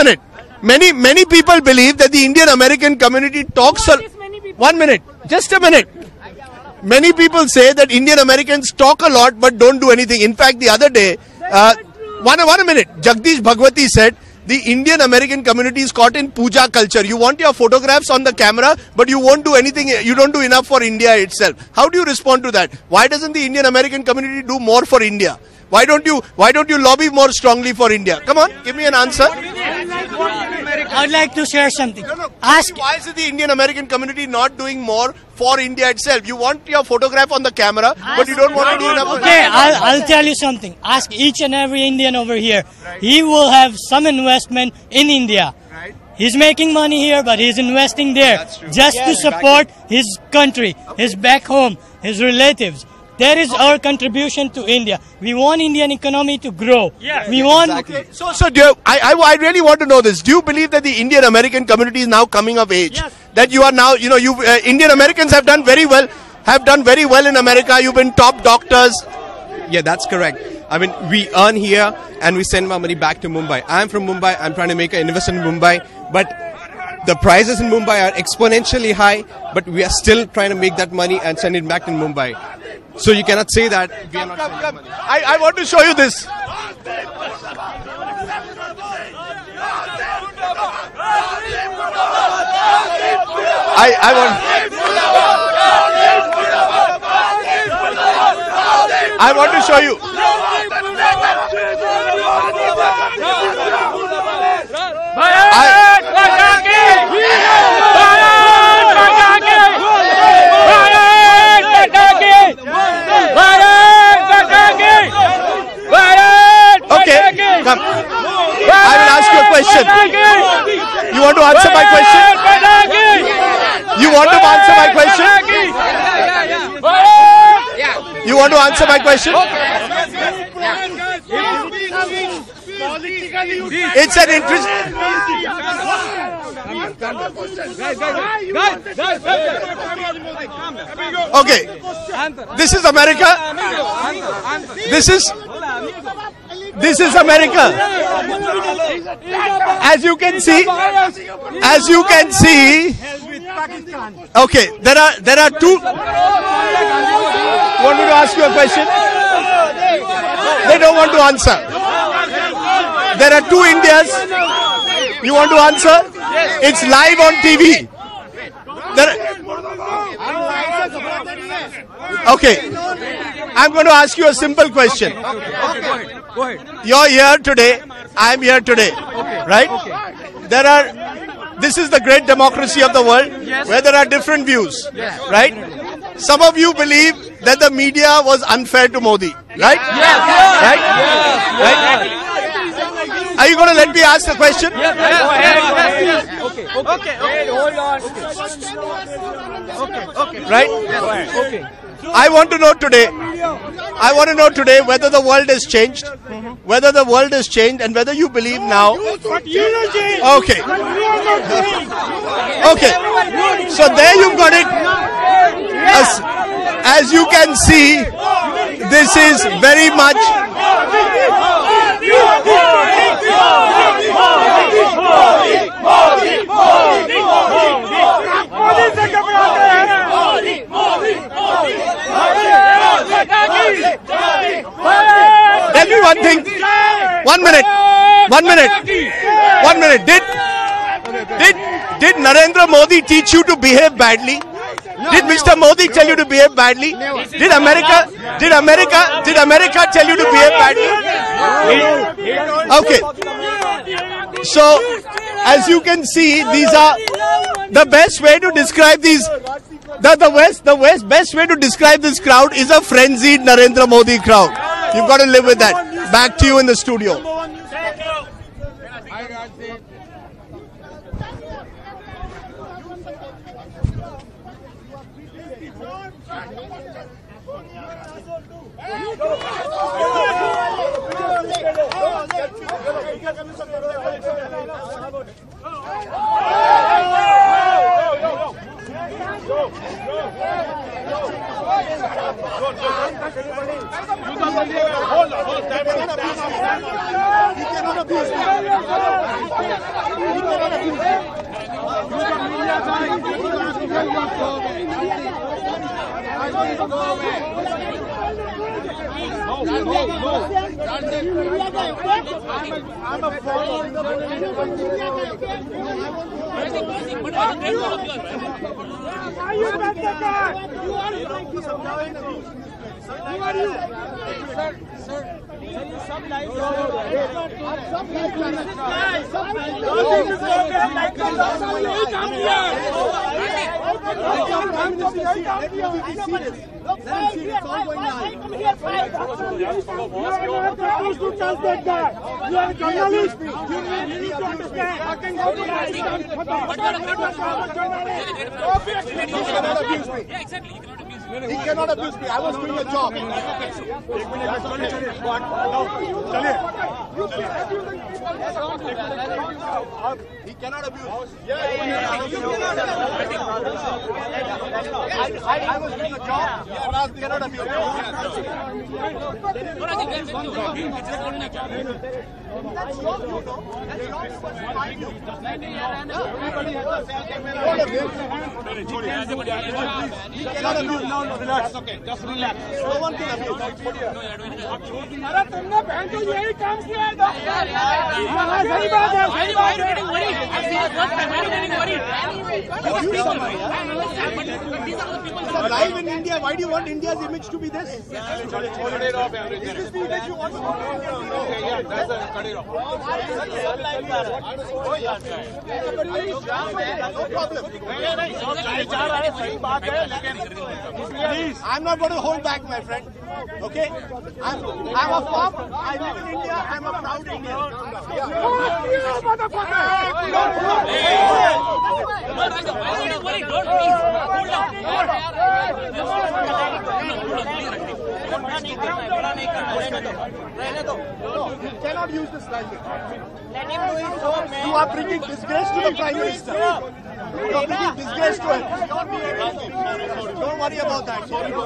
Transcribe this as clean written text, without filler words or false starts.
minute. Many people believe that the Indian American community talks. One minute. Just a minute. Many people say that Indian Americans talk a lot but don't do anything. In fact, the other day, one minute. Jagdish Bhagwati said the Indian American community is caught in puja culture. You want your photographs on the camera, but you won't do anything. You don't do enough for India itself. How do you respond to that? Why doesn't the Indian American community do more for India? Why don't you lobby more strongly for India? Come on, give me an answer. I'd like to share something. Ask why is the Indian American community not doing more for India itself? You want your photograph on the camera, but you don't want to do enough. Okay, I'll tell you something. Ask each and every Indian over here. Right. He will have some investment in India. Right. He's making money here, but he's investing there just to support his country, his back home, his relatives. That is our contribution to India. We want Indian economy to grow. Yes. We want. Okay. So I really want to know this. Do you believe that the Indian American community is now coming of age? Yes. That you are now, Indian Americans have done very well. Have done very well in America. You've been top doctors. Yeah, that's correct. I mean, we earn here and we send our money back to Mumbai. I'm from Mumbai. I'm trying to make an investment in Mumbai, but the prices in Mumbai are exponentially high. But we are still trying to make that money and send it back in Mumbai. So you cannot say that we are not sending money. I want to show you this. I want to show you. Okay, come. I will ask you a question. You want to answer my question? You want to answer my question? You want to answer my question? It's an interesting. Okay, this is America. This is America. As you can see. Okay, there are two. You want me to ask you a question? They don't want to answer. There are two Indias. You want to answer? It's live on TV. Okay. I'm going to ask you a simple question. Go ahead. You're here today. I'm here today. Right? This is the great democracy of the world where there are different views. Right? Some of you believe that the media was unfair to Modi. Right? Right? Are you going to let me ask the question? Okay. Hold on. Okay. Right? Okay. I want to know today whether the world has changed. Whether the world has changed and whether you believe now. Okay. Okay. So there you've got it. As you can see, this is very much. Tell me one thing. 1 minute. Did Narendra Modi teach you to behave badly? Did Mr. Modi tell you to behave badly? Did America tell you to behave badly? Okay. So, as you can see, these are the best way to describe these. The best way to describe this crowd is a frenzied Narendra Modi crowd. You've got to live with that. Back to you in the studio. I'm a follower. Are you back the guy? You are you? Who are you? Sir. Some lives are He cannot abuse me. I was doing a job. He cannot abuse. I was doing a job. He cannot abuse. That's wrong, you know. That's wrong. He cannot abuse. No, relax. Okay, just relax. No one can abuse. अरे तुमने बहन को यही काम किया है सही बात है सही बात है live in India. Why do you want India's image to be this? Is this the image you want? No problem. Please, I'm not going to hold back, my friend. Okay? I'm a farm. I live in India. I'm a proud Indian. You cannot use this language. You are bringing disgrace to the Prime Minister. You are bringing disgrace to him. Don't worry about that. Sorry for